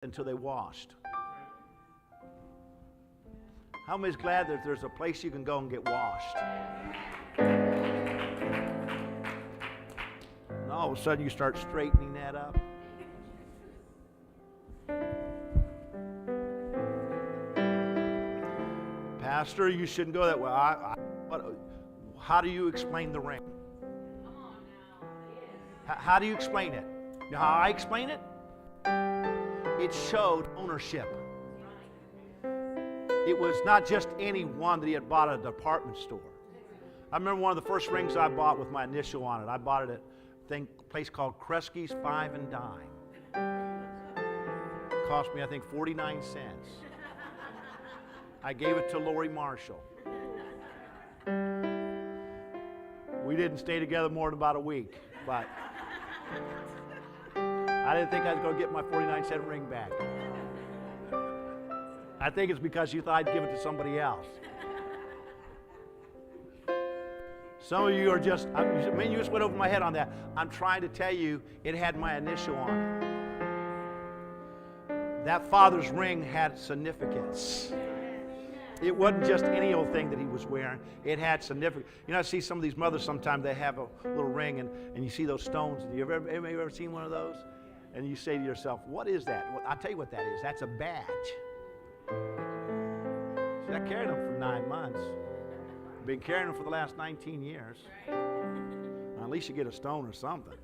until they washed. How many's glad that there's a place you can go and get washed? And all of a sudden you start straightening that up. Pastor, you shouldn't go that way. How do you explain the ring? How do you explain it? You know how I explain it? It showed ownership. It was not just any one that he had bought at a department store. I remember one of the first rings I bought with my initial on it. I bought it at a place called Kresge's Five and Dime. It cost me, I think, 49 cents. I gave it to Lori Marshall. We didn't stay together more than about a week, but I didn't think I was going to get my 49-cent ring back. I think it's because you thought I'd give it to somebody else. Some of you are just, you just went over my head on that. I'm trying to tell you, it had my initial on it. That father's ring had significance. It wasn't just any old thing that he was wearing. It had significance. You know, I see some of these mothers sometimes, they have a little ring and you see those stones. Have you ever seen one of those? And you say to yourself, what is that? Well, I'll tell you what that is. That's a badge. See, I carried them for 9 months. I've been carrying them for the last 19 years. Well, at least you get a stone or something.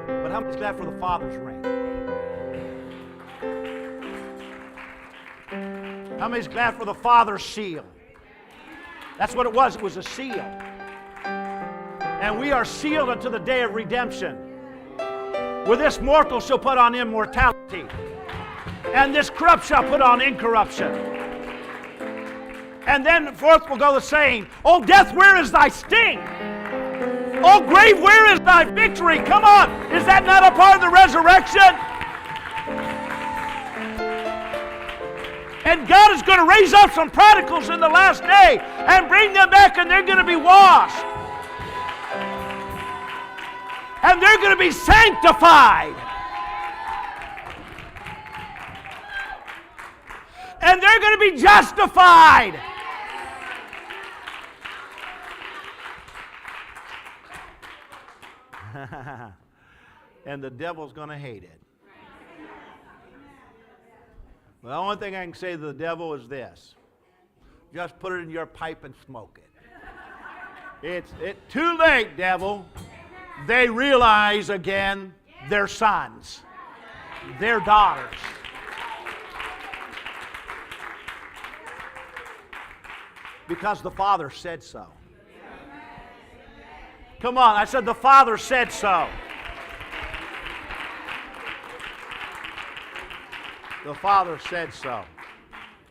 But how much is that for the father's ring? How many is glad for the Father's seal? That's what it was. It was a seal. And we are sealed unto the day of redemption. With this mortal shall put on immortality, and this corrupt shall put on incorruption. And then forth will go the saying, O death, where is thy sting? O grave, where is thy victory? Come on, is that not a part of the resurrection? And God is going to raise up some prodigals in the last day and bring them back, and they're going to be washed. And they're going to be sanctified. And they're going to be justified. And the devil's going to hate it. Well, the only thing I can say to the devil is this. Just put it in your pipe and smoke it. It's too late, devil. They realize again they're sons. They're daughters. Because the Father said so. Come on, I said the Father said so. The Father said so.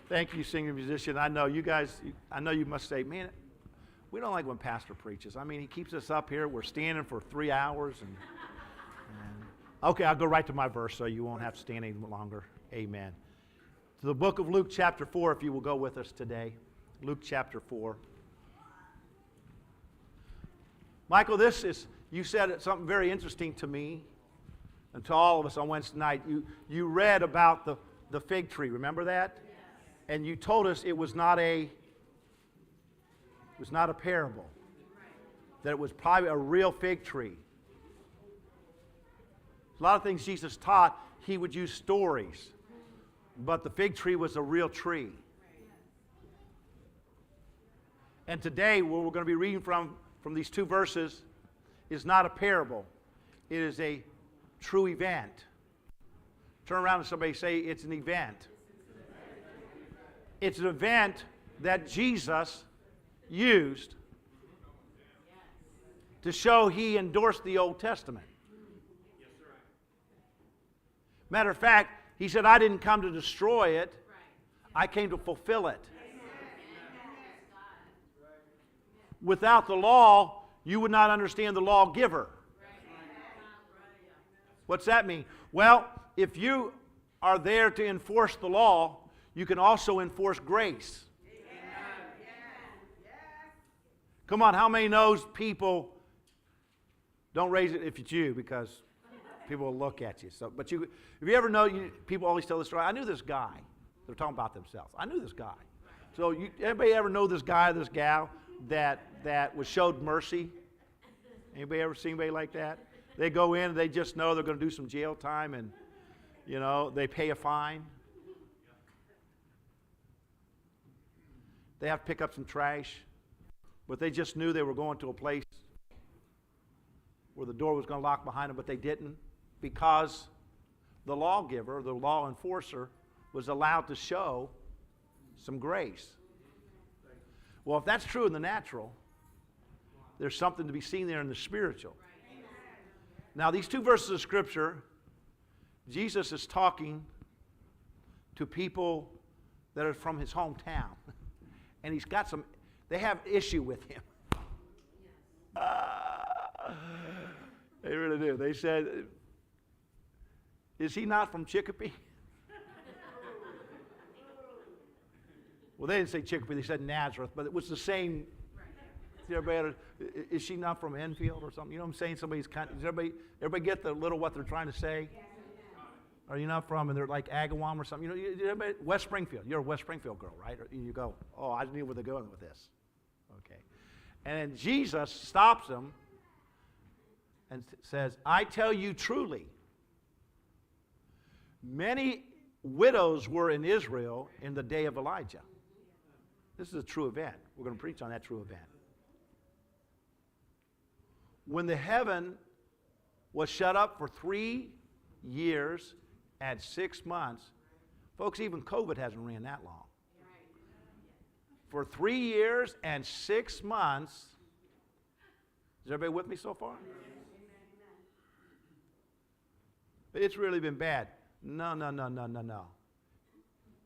Thank you, singer musician. I know you guys, I know you must say, man, we don't like when Pastor preaches. I mean, he keeps us up here. We're standing for 3 hours. And okay, I'll go right to my verse so you won't have to stand any longer. Amen. To the book of Luke chapter 4, if you will go with us today. Luke chapter 4. Michael, you said something very interesting to me. And to all of us on Wednesday night, you read about the fig tree. Remember that? Yes. And you told us it was not a parable. That it was probably a real fig tree. A lot of things Jesus taught, he would use stories. But the fig tree was a real tree. And today, what we're going to be reading from these two verses is not a parable. It is a true event. Turn around to somebody and say, it's an event. It's an event that Jesus used to show he endorsed the Old Testament. Matter of fact, he said, I didn't come to destroy it. I came to fulfill it. Without the law, you would not understand the lawgiver. What's that mean? Well, if you are there to enforce the law, you can also enforce grace. Come on, how many knows people, don't raise it if it's you, because People will look at you. So, but if you ever know, people always tell the story. I knew this guy. They're talking about themselves. I knew this guy. So anybody ever know this guy, this gal that was showed mercy? Anybody ever seen anybody like that? They go in and they just know they're going to do some jail time, and they pay a fine. They have to pick up some trash, but they just knew they were going to a place where the door was going to lock behind them, but they didn't, because the lawgiver, the law enforcer, was allowed to show some grace. Well, if that's true in the natural, there's something to be seen there in the spiritual. Now, these two verses of Scripture, Jesus is talking to people that are from his hometown. And he's got they have issue with him. They really do. They said, is he not from Chicopee? Well, they didn't say Chicopee, they said Nazareth, but it was the same. Is she not from Enfield or something? You know what I'm saying? Does everybody get the little what they're trying to say? Are you not from, and they're like Agawam or something? West Springfield. You're a West Springfield girl, right? Or you go, oh, I knew where they're going with this. Okay. And then Jesus stops them and says, I tell you truly, many widows were in Israel in the day of Elijah. This is a true event. We're going to preach on that true event. When the heaven was shut up for 3 years and 6 months, folks, even COVID hasn't ran that long. For 3 years and 6 months, is everybody with me so far? It's really been bad. No.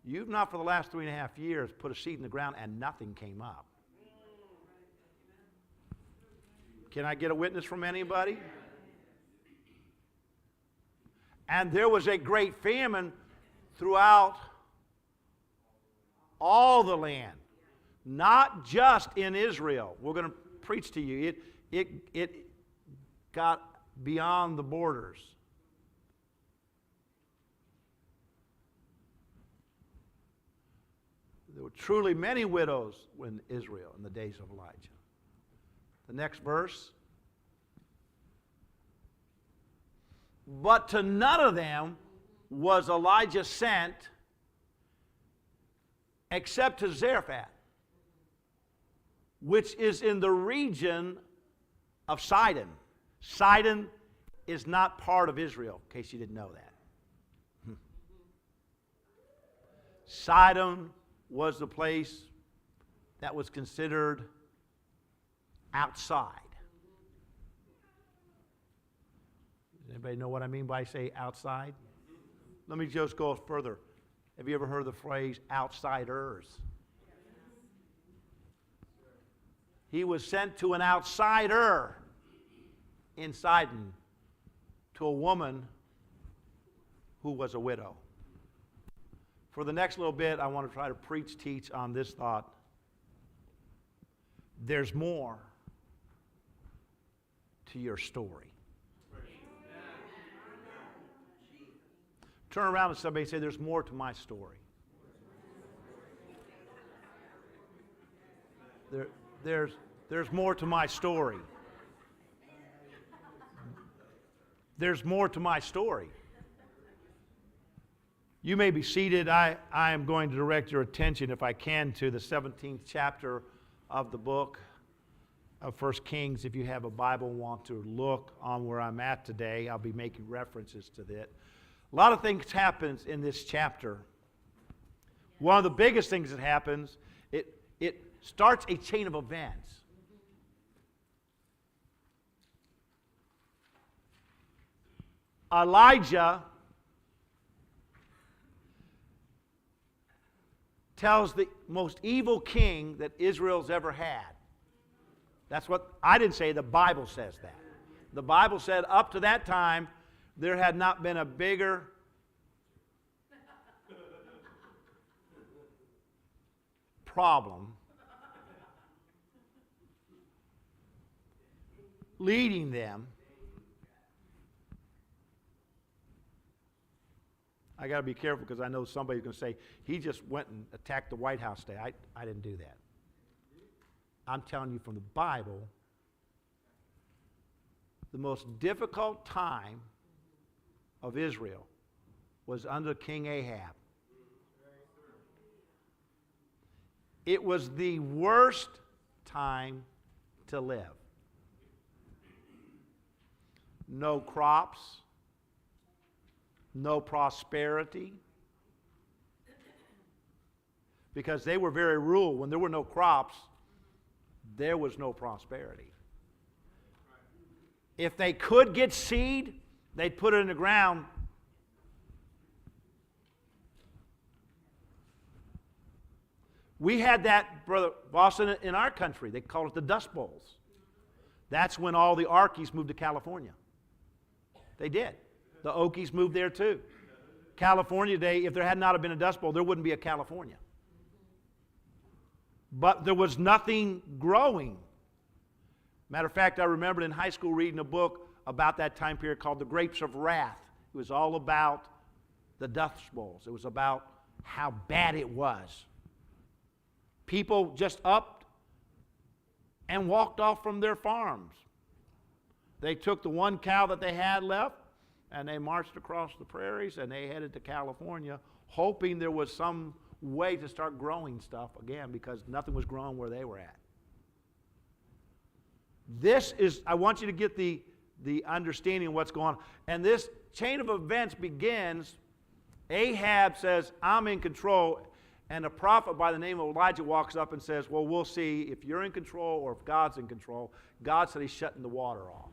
You've not for the last 3.5 years put a seed in the ground and nothing came up. Can I get a witness from anybody? And there was a great famine throughout all the land, not just in Israel. We're going to preach to you. It got beyond the borders. There were truly many widows in Israel in the days of Elijah. The next verse. But to none of them was Elijah sent except to Zarephath, which is in the region of Sidon. Sidon is not part of Israel, in case you didn't know that. Sidon was the place that was considered outside. Does anybody know what I mean by say outside? Let me just go further. Have you ever heard the phrase outsiders? He was sent to an outsider in Sidon, to a woman who was a widow. For the next little bit, I want to try to teach on this thought. There's more to your story. Turn around to somebody and say, there's more to my story. There's more to my story. There's more to my story. You may be seated. I am going to direct your attention, if I can, to the 17th chapter of the book of 1 Kings. If you have a Bible and want to look on where I'm at today, I'll be making references to that. A lot of things happens in this chapter. One of the biggest things that happens, it starts a chain of events. Elijah tells the most evil king that Israel's ever had. That's what, I didn't say, the Bible says that. The Bible said up to that time, there had not been a bigger problem leading them I got to be careful because I know somebody's going to say, he just went and attacked the White House today. I didn't do that. I'm telling you from the Bible, the most difficult time of Israel was under King Ahab. It was the worst time to live. No crops, no prosperity, because they were very rural. When there were no crops, there was no prosperity. If they could get seed, they'd put it in the ground. We had that, Brother Boston, in our country. They called it the Dust Bowls. That's when all the Arkies moved to California. They did. The Okies moved there too. California today, if there had not been a Dust Bowl, there wouldn't be a California. But there was nothing growing. Matter of fact, I remembered in high school reading a book about that time period called The Grapes of Wrath. It was all about the Dust Bowls. It was about how bad it was. People just upped and walked off from their farms. They took the one cow that they had left and they marched across the prairies and they headed to California, hoping there was some way to start growing stuff again because nothing was growing where they were at. This is, I want you to get the understanding of what's going on. And this chain of events begins, Ahab says, I'm in control. And a prophet by the name of Elijah walks up and says, well, we'll see if you're in control or if God's in control. God said he's shutting the water off.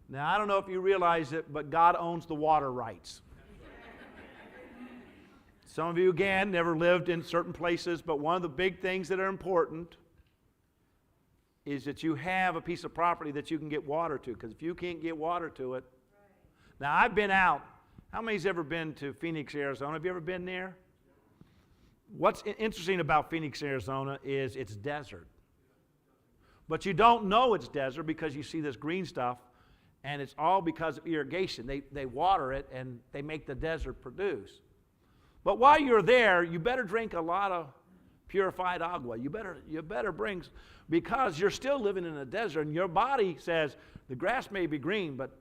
Now, I don't know if you realize it, but God owns the water rights. Some of you, again, never lived in certain places, but one of the big things that are important is that you have a piece of property that you can get water to, because if you can't get water to it. Now, I've been out. How many's ever been to Phoenix, Arizona? Have you ever been there? What's interesting about Phoenix, Arizona is it's desert. But you don't know it's desert because you see this green stuff, and it's all because of irrigation. They water it, and they make the desert produce. But while you're there, you better drink a lot of purified agua. You better bring, because you're still living in a desert, and your body says, the grass may be green, but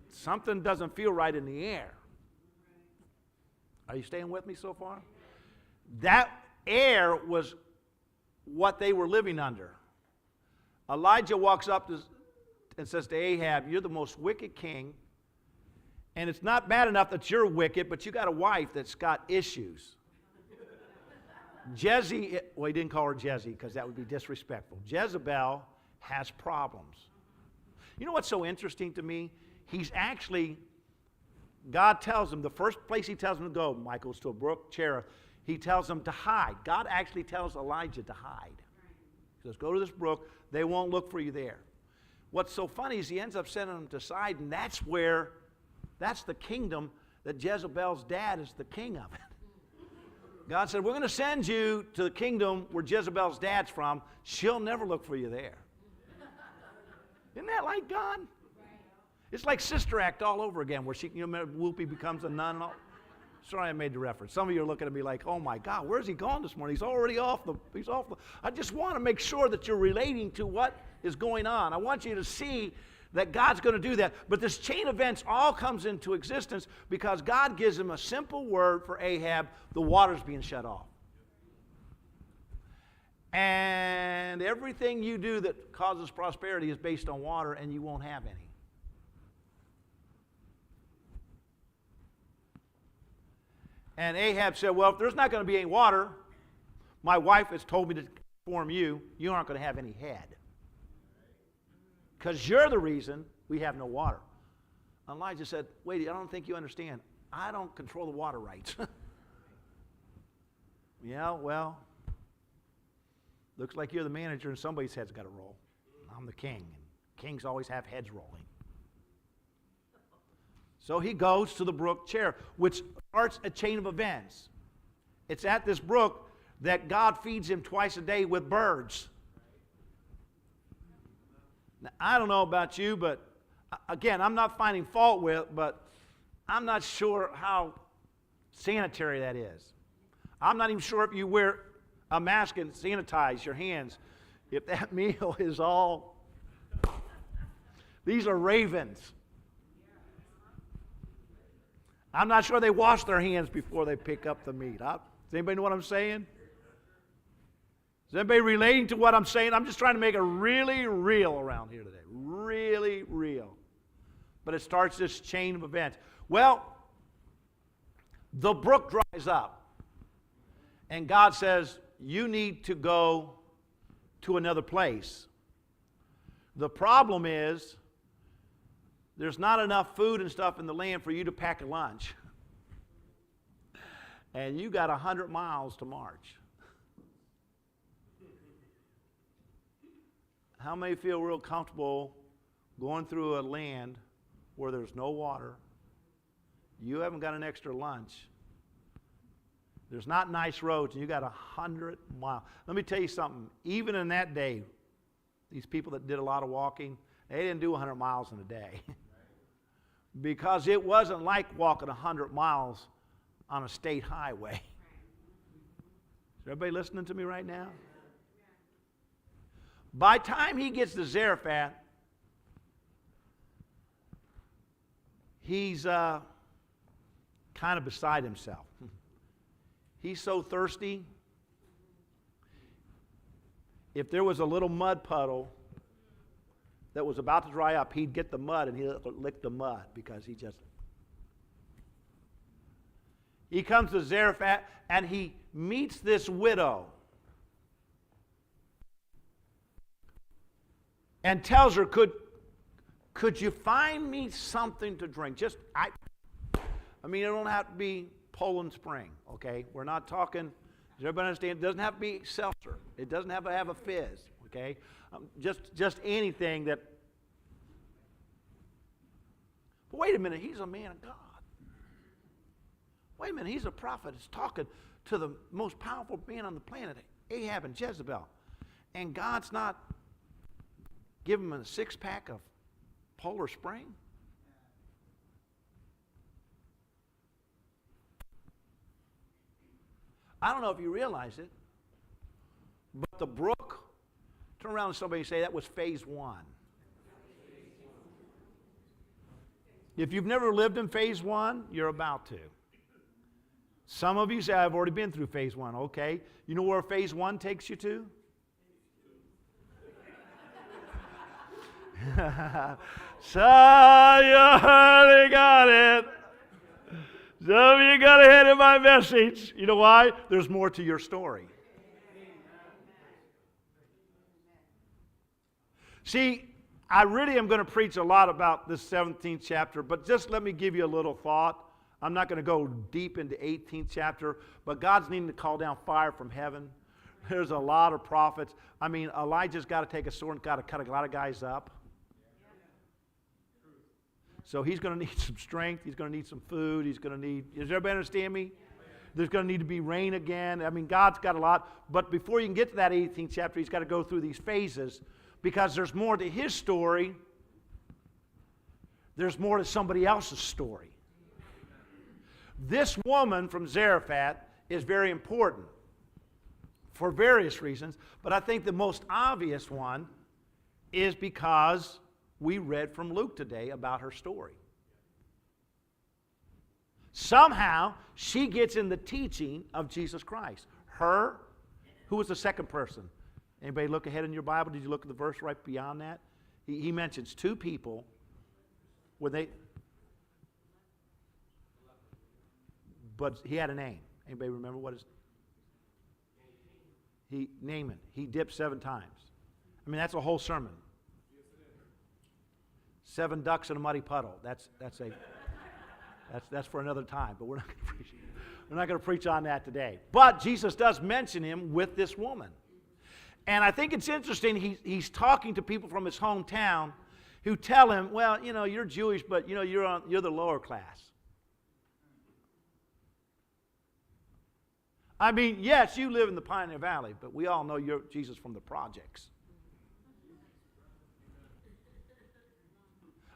something doesn't feel right in the air. Are you staying with me so far? That air was what they were living under. Elijah walks up and says to Ahab, you're the most wicked king, and it's not bad enough that you're wicked, but you got a wife that's got issues. Well, he didn't call her Jezzy because that would be disrespectful. Jezebel has problems. You know what's so interesting to me? He's actually, God tells him, the first place he tells him to go, Michael, is to a brook, Cherith. He tells him to hide. God actually tells Elijah to hide. He says, go to this brook. They won't look for you there. What's so funny is he ends up sending them to Sidon. That's the kingdom that Jezebel's dad is the king of it. God said, we're going to send you to the kingdom where Jezebel's dad's from. She'll never look for you there. Isn't that like God? It's like Sister Act all over again, where Whoopi becomes a nun. And all. Sorry I made the reference. Some of you are looking at me like, oh my God, where's he gone this morning? He's already off the. I just want to make sure that you're relating to what is going on. I want you to see that God's going to do that. But this chain of events all comes into existence because God gives him a simple word for Ahab, the water's being shut off. And everything you do that causes prosperity is based on water, and you won't have any. And Ahab said, well, if there's not going to be any water, my wife has told me to inform you, you aren't going to have any head. Because you're the reason we have no water. Elijah said, wait, I don't think you understand. I don't control the water rights. Yeah, well, looks like you're the manager and somebody's head's got to roll. I'm the king, and kings always have heads rolling. So he goes to the brook Cherith, which starts a chain of events. It's at this brook that God feeds him twice a day with birds. Now, I don't know about you, but again, I'm not finding fault with, but I'm not sure how sanitary that is. I'm not even sure if you wear a mask and sanitize your hands, if that meal is all... These are ravens. I'm not sure they wash their hands before they pick up the meat. Does anybody know what I'm saying? Is anybody relating to what I'm saying? I'm just trying to make it really real around here today. Really real. But it starts this chain of events. Well, the brook dries up. And God says, you need to go to another place. The problem is, there's not enough food and stuff in the land for you to pack a lunch. And you got 100 miles to march. How many feel real comfortable going through a land where there's no water? You haven't got an extra lunch. There's not nice roads, and you got 100 miles. Let me tell you something. Even in that day, these people that did a lot of walking, they didn't do 100 miles in a day. Because it wasn't like walking 100 miles on a state highway. Is everybody listening to me right now? By the time he gets to Zarephath, he's kind of beside himself. He's so thirsty. If there was a little mud puddle that was about to dry up, he'd get the mud and he'd lick the mud because he comes to Zarephath and he meets this widow and tells her, could you find me something to drink? I mean, it don't have to be Poland Spring, okay? We're not talking, does everybody understand? It doesn't have to be seltzer. It doesn't have to have a fizz, okay? Just anything that... But wait a minute, he's a man of God. Wait a minute, he's a prophet. He's talking to the most powerful man on the planet, Ahab and Jezebel. And God's not giving him a six-pack of Polar Spring? I don't know if you realize it, but the brook, turn around to somebody and say, that was phase one. If you've never lived in phase one, you're about to. Some of you say, I've already been through phase one. Okay. You know where phase one takes you to? So you already got it. Some of you got ahead of my message. You know why? There's more to your story. See, I really am going to preach a lot about this 17th chapter, but just let me give you a little thought. I'm not going to go deep into 18th chapter, but God's needing to call down fire from heaven. There's a lot of prophets. I mean, Elijah's got to take a sword and got to cut a lot of guys up. So he's going to need some strength. He's going to need some food. He's going to need, does everybody understand me? There's going to need to be rain again. I mean, God's got a lot. But before you can get to that 18th chapter, he's got to go through these phases because there's more to his story. There's more to somebody else's story. This woman from Zarephath is very important for various reasons, but I think the most obvious one is because we read from Luke today about her story. Somehow, she gets in the teaching of Jesus Christ. Her, who was the second person? Anybody look ahead in your Bible? Did you look at the verse right beyond that? He mentions two people where but he had a name. Anybody remember what his... Naaman. He dipped 7 times. I mean, that's a whole sermon. 7 ducks in a muddy puddle. That's for another time. But we're not going to preach on that today. But Jesus does mention him with this woman, and I think it's interesting. He's talking to people from his hometown who tell him, "Well, you know, you're Jewish, but you know, you're the lower class." I mean, yes, you live in the Pioneer Valley, but we all know you're Jesus from the projects.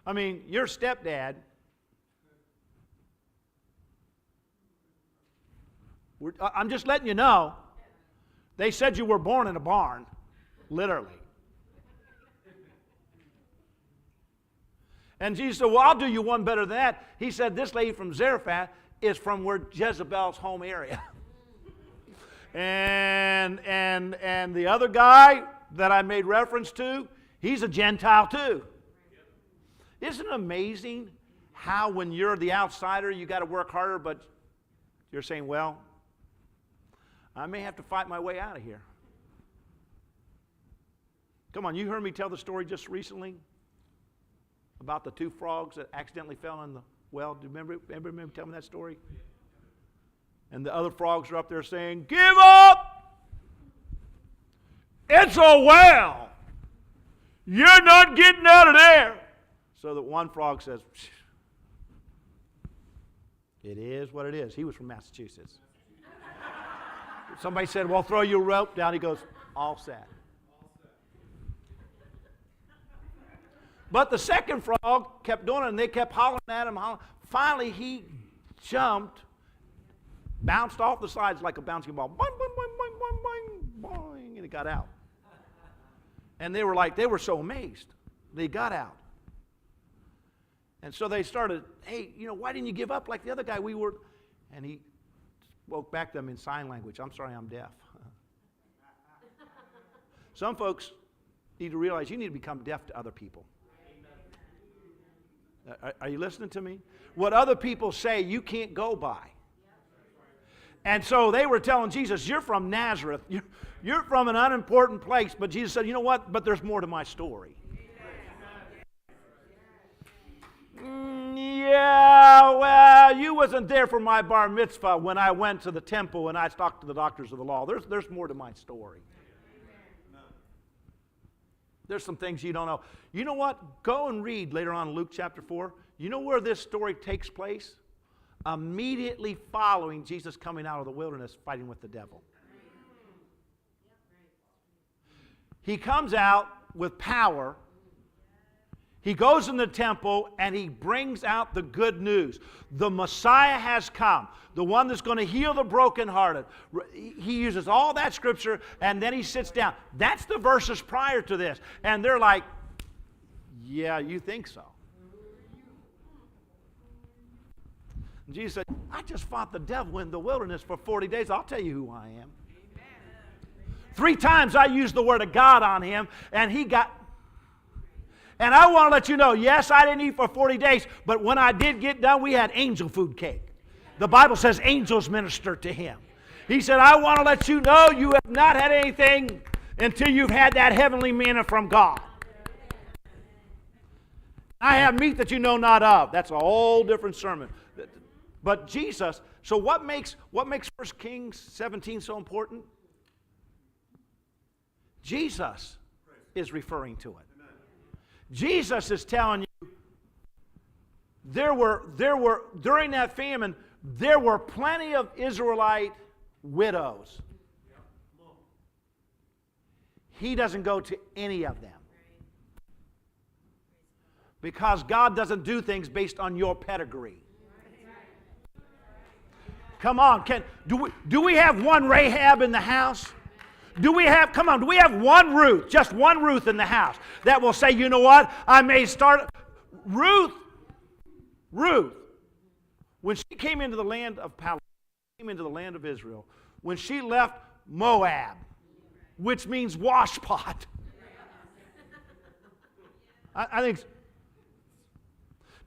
I mean, your stepdad I'm just letting you know. They said you were born in a barn, literally. And Jesus said, well, I'll do you one better than that. He said, this lady from Zarephath is from where Jezebel's home area. and the other guy that I made reference to, he's a Gentile too. Isn't it amazing how when you're the outsider, you got to work harder, but you're saying, well, I may have to fight my way out of here. Come on, you heard me tell the story just recently about the two frogs that accidentally fell in the well. Do you remember telling me that story? And the other frogs are up there saying, give up! It's a well! You're not getting out of there! So that one frog says, it is what it is. He was from Massachusetts. Somebody said, well, throw your rope down. He goes, all set. But the second frog kept doing it, and they kept hollering at him. Finally, he jumped, bounced off the sides like a bouncing ball. Boing, boing, boing, boing, boing, boing, and it got out. And they were so amazed. They got out. And so they started, hey, why didn't you give up like the other guy? And he spoke back to them in sign language. I'm sorry, I'm deaf. Some folks need to realize you need to become deaf to other people. Are you listening to me? What other people say, you can't go by. And so they were telling Jesus, you're from Nazareth. You're from an unimportant place. But Jesus said, you know what? But there's more to my story. Yeah, well, you wasn't there for my bar mitzvah when I went to the temple and I talked to the doctors of the law. There's more to my story. There's some things you don't know. You know what? Go and read later on in Luke chapter 4. You know where this story takes place? Immediately following Jesus coming out of the wilderness fighting with the devil. He comes out with power. He goes in the temple and he brings out the good news. The Messiah has come. The one that's going to heal the brokenhearted. He uses all that scripture and then he sits down. That's the verses prior to this. And they're like, yeah, you think so. And Jesus said, I just fought the devil in the wilderness for 40 days. I'll tell you who I am. 3 times I used the word of God on him and he got... And I want to let you know, yes, I didn't eat for 40 days, but when I did get done, we had angel food cake. The Bible says angels ministered to him. He said, I want to let you know you have not had anything until you've had that heavenly manna from God. I have meat that you know not of. That's a whole different sermon. But Jesus, so what makes 1 Kings 17 so important? Jesus is referring to it. Jesus is telling you there were during that famine there were plenty of Israelite widows. He doesn't go to any of them. Because God doesn't do things based on your pedigree. Come on, do we have one Rahab in the house? Do we have one Ruth, just one Ruth in the house that will say, you know what, I may start... Ruth, when she came into the land of Palestine, came into the land of Israel, when she left Moab, which means washpot. I think...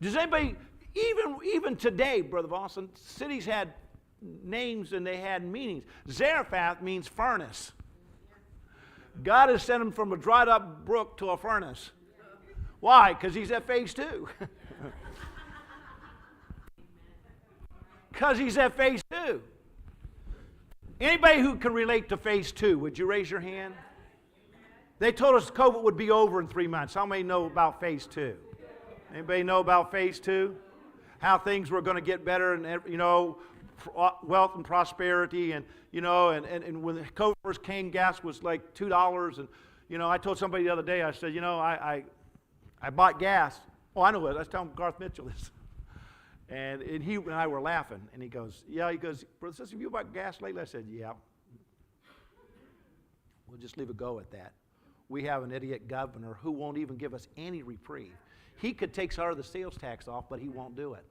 Does anybody, even today, Brother Boston, cities had names and they had meanings. Zarephath means furnace. God has sent him from a dried up brook to a furnace. Why? Because he's at phase 2. Because he's at phase 2. Anybody who can relate to phase 2, would you raise your hand? They told us COVID would be over in 3 months. How many know about phase 2? Anybody know about phase 2? How things were going to get better and, wealth and prosperity and when COVID first came, gas was like $2 and, I told somebody the other day, I said, I bought gas. Oh, I know it. I was telling Garth Mitchell this. And he and I were laughing. And he goes, yeah, he goes, brother, sister, have you bought gas lately? I said, yeah. We'll just leave it go at that. We have an idiot governor who won't even give us any reprieve. He could take some of the sales tax off, but he won't do it.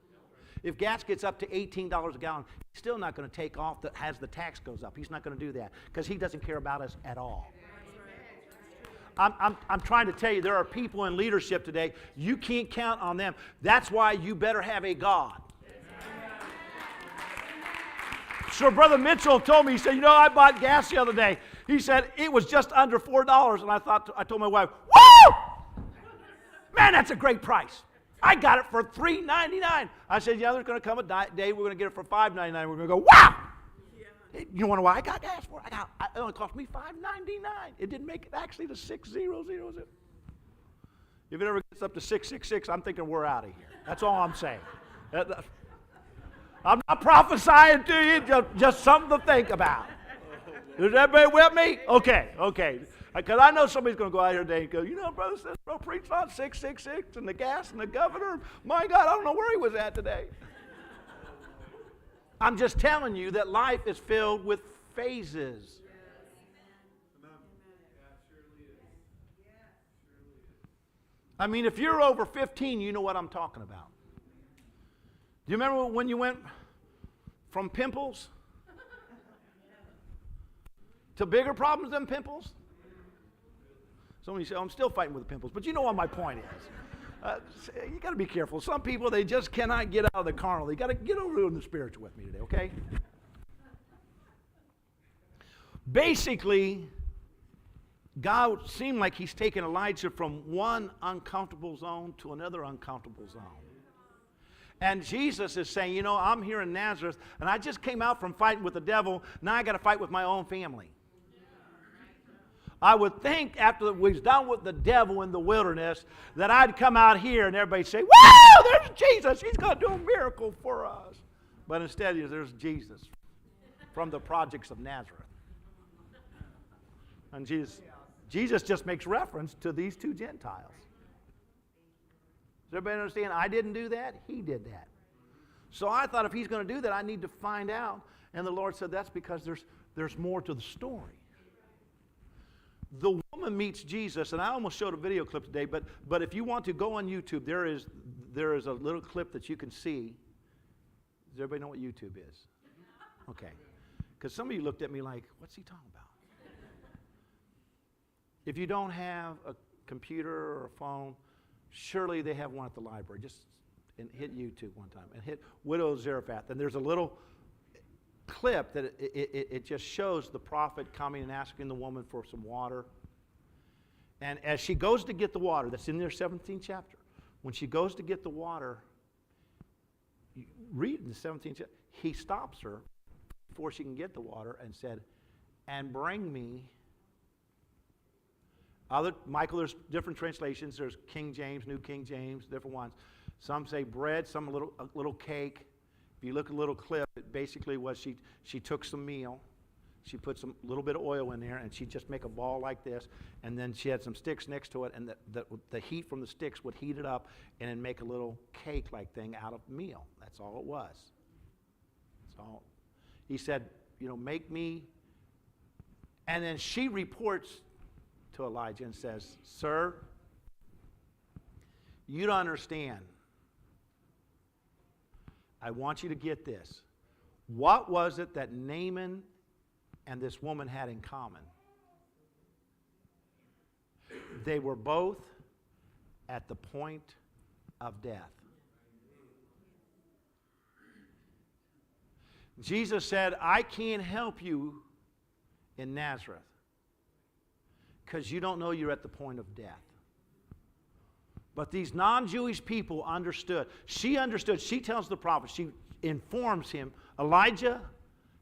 If gas gets up to $18 a gallon, he's still not going to take off as the tax goes up. He's not going to do that because he doesn't care about us at all. I'm trying to tell you, there are people in leadership today, you can't count on them. That's why you better have a God. So Brother Mitchell told me, he said, you know, I bought gas the other day. He said, it was just under $4. And I told my wife, woo! Man, that's a great price. I got it for $3.99. I said, yeah, there's going to come a day we're going to get it for $5.99. We're going to go, wow! Yeah. You want to know why I got gas for it? It only cost me $5.99. It didn't make it actually to 6,000. If it ever gets up to 666, I'm thinking we're out of here. That's all I'm saying. I'm not prophesying to you, just something to think about. Is everybody with me? Okay. Because I know somebody's going to go out here today and go, you know, brother, sister, preach on 666 and the gas and the governor. My God, I don't know where he was at today. I'm just telling you that life is filled with phases. I mean, if you're over 15, you know what I'm talking about. Do you remember when you went from pimples to bigger problems than pimples? Somebody said, I'm still fighting with the pimples, but you know what my point is. You got to be careful. Some people, they just cannot get out of the carnal. They got to get over in the spiritual with me today, okay? Basically, God seemed like he's taken Elijah from one uncomfortable zone to another uncomfortable zone. And Jesus is saying, you know, I'm here in Nazareth, and I just came out from fighting with the devil. Now I got to fight with my own family. I would think after we've done with the devil in the wilderness that I'd come out here and everybody'd say, wow, there's Jesus. He's going to do a miracle for us. But instead, there's Jesus from the projects of Nazareth. And Jesus just makes reference to these two Gentiles. Does everybody understand? I didn't do that. He did that. So I thought if he's going to do that, I need to find out. And the Lord said that's because there's more to the story. The woman meets Jesus, and I almost showed a video clip today, but if you want to go on YouTube, there is a little clip that you can see. Does everybody know what YouTube is? Okay. Because some of you looked at me like, what's he talking about? If you don't have a computer or a phone, surely they have one at the library. Just hit YouTube one time and hit Widow Zarephath. And there's a little clip that it just shows the prophet coming and asking the woman for some water. And as she goes to get the water, that's in their 17th chapter, when she goes to get the water, read in the 17th chapter, he stops her before she can get the water and said, and bring me. Michael, there's different translations. There's King James, New King James, different ones. Some say bread, some a little cake. If you look at a little clip, it basically was she took some meal, she put some little bit of oil in there, and she'd just make a ball like this, and then she had some sticks next to it, and the heat from the sticks would heat it up and then make a little cake-like thing out of meal. That's all it was. That's all. He said, you know, make me. And then she reports to Elijah and says, sir, you don't understand. I want you to get this. What was it that Naaman and this woman had in common? They were both at the point of death. Jesus said, I can't help you in Nazareth because you don't know you're at the point of death. But these non-Jewish people understood. She understood. She tells the prophet, she informs him, Elijah,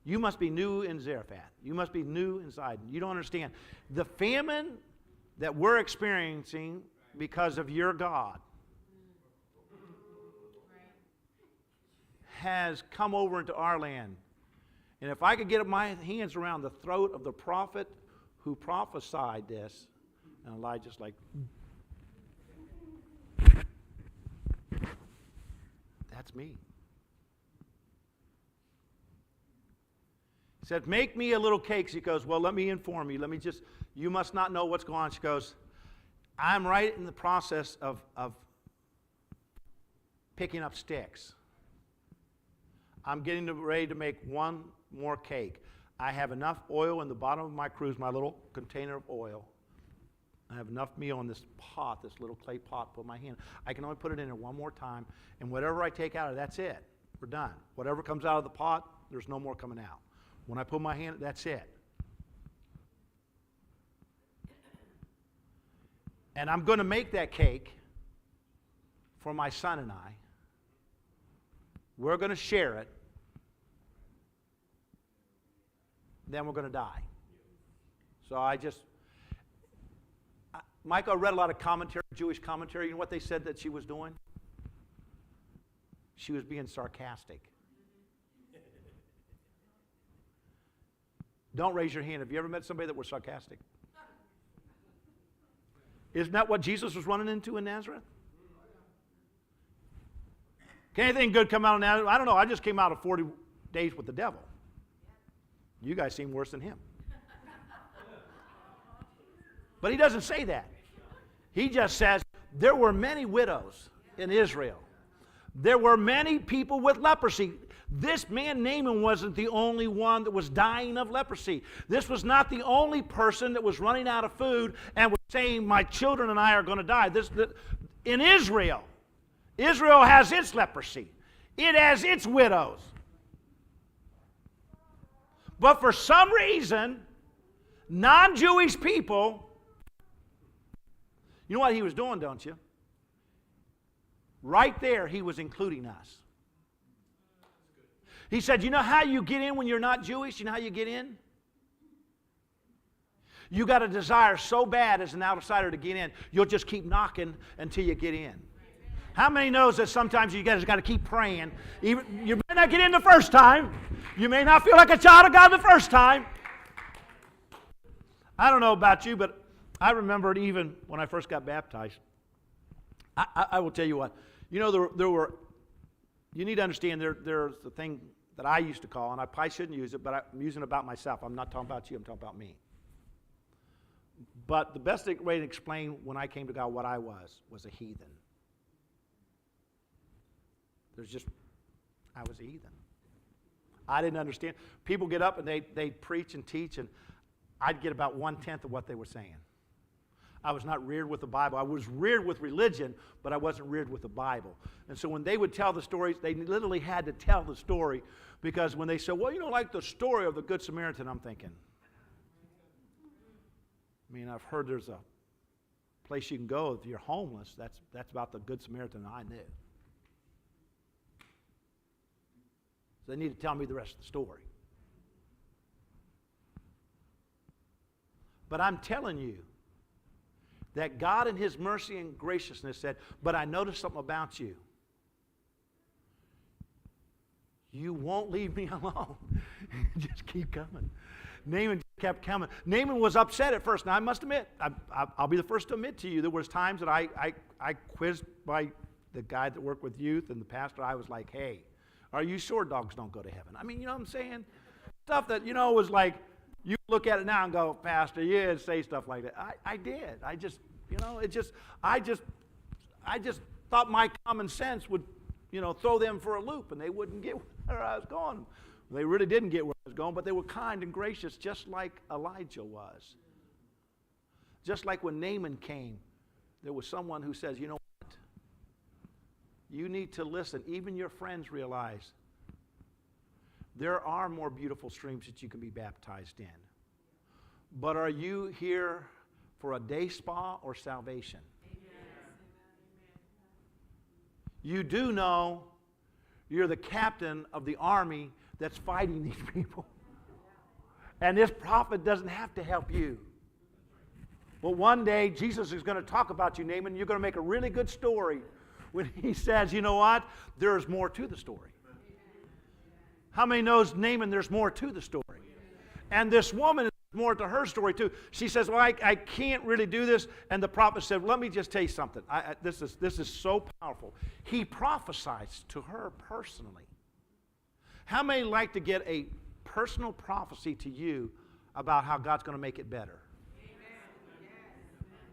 you must be new in Zarephath. You must be new in Sidon. You don't understand. The famine that we're experiencing because of your God has come over into our land. And if I could get my hands around the throat of the prophet who prophesied this, and Elijah's like, that's me. He said, make me a little cake. She goes, well, let me inform you. You must not know what's going on. She goes, I'm right in the process of picking up sticks. I'm getting ready to make one more cake. I have enough oil in the bottom of my cruise, my little container of oil. I have enough meal in this pot, this little clay pot, put my hand. I can only put it in there one more time, and whatever I take out of it, that's it. We're done. Whatever comes out of the pot, there's no more coming out. When I put my hand, that's it. And I'm going to make that cake for my son and I. We're going to share it. Then we're going to die. So Michael read a lot of commentary, Jewish commentary. You know what they said that she was doing? She was being sarcastic. Don't raise your hand. Have you ever met somebody that was sarcastic? Isn't that what Jesus was running into in Nazareth? Can anything good come out of Nazareth? I don't know. I just came out of 40 days with the devil. You guys seem worse than him. But he doesn't say that. He just says, there were many widows in Israel. There were many people with leprosy. This man Naaman wasn't the only one that was dying of leprosy. This was not the only person that was running out of food and was saying, my children and I are going to die. In Israel, Israel has its leprosy. It has its widows. But for some reason, non-Jewish people, you know what he was doing, don't you? Right there, he was including us. He said, you know how you get in when you're not Jewish? You know how you get in? You got a desire so bad as an outsider to get in, you'll just keep knocking until you get in. How many knows that sometimes you guys got to keep praying? You may not get in the first time. You may not feel like a child of God the first time. I don't know about you, but I remember it even when I first got baptized. I will tell you what. You know, there were, you need to understand there's the thing that I used to call, and I probably shouldn't use it, but I'm using it about myself. I'm not talking about you, I'm talking about me. But the best way to explain when I came to God what I was a heathen. I was a heathen. I didn't understand. People get up and they preach and teach, and I'd get about 1/10 of what they were saying. I was not reared with the Bible. I was reared with religion, but I wasn't reared with the Bible. And so when they would tell the stories, they literally had to tell the story, because when they said, well, you know, like the story of the Good Samaritan, I'm thinking, I mean, I've heard there's a place you can go if you're homeless. That's about the Good Samaritan I knew. So they need to tell me the rest of the story. But I'm telling you that God in His mercy and graciousness said, but I noticed something about you. You won't leave me alone. Just keep coming. Naaman kept coming. Naaman was upset at first. Now, I must admit, I'll be the first to admit to you, there was times that I quizzed by the guy that worked with youth and the pastor. I was like, hey, are you sure dogs don't go to heaven? I mean, you know what I'm saying? Stuff that, you know, was like, you look at it now and go, Pastor, you didn't say stuff like that. I did. I just, you know, I just thought my common sense would, you know, throw them for a loop and they wouldn't get where I was going. They really didn't get where I was going, but they were kind and gracious, just like Elijah was. Just like when Naaman came, there was someone who says, you know what? You need to listen. Even your friends realize there are more beautiful streams that you can be baptized in. But are you here for a day spa or salvation? Amen. You do know you're the captain of the army that's fighting these people. And this prophet doesn't have to help you. But one day, Jesus is going to talk about you, Naaman. You're going to make a really good story when he says, you know what? There's more to the story. How many knows Naaman, there's more to the story? And this woman, there's more to her story too. She says, well, I can't really do this. And the prophet said, let me just tell you something. This is so powerful. He prophesied to her personally. How many like to get a personal prophecy to you about how God's going to make it better.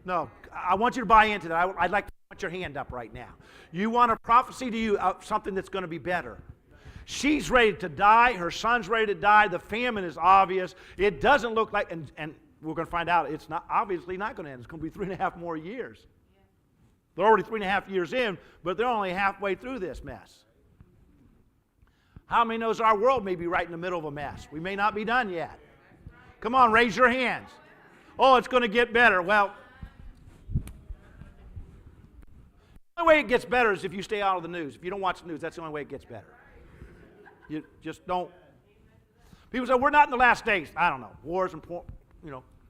No, I want you to buy into that. I'd like to put your hand up right now. You want a prophecy to you of something that's going to be better. She's ready to die. Her son's ready to die. The famine is obvious. It doesn't look like, and we're going to find out it's not obviously not going to end. It's going to be 3.5 more years. They're already 3.5 years in, but they're only halfway through this mess. How many knows our world may be right in the middle of a mess? We may not be done yet. Come on, raise your hands. Oh, it's going to get better. Well, the only way it gets better is if you stay out of the news. If you don't watch the news, that's the only way it gets better. You just don't. People say, we're not in the last days. I don't know. Wars and,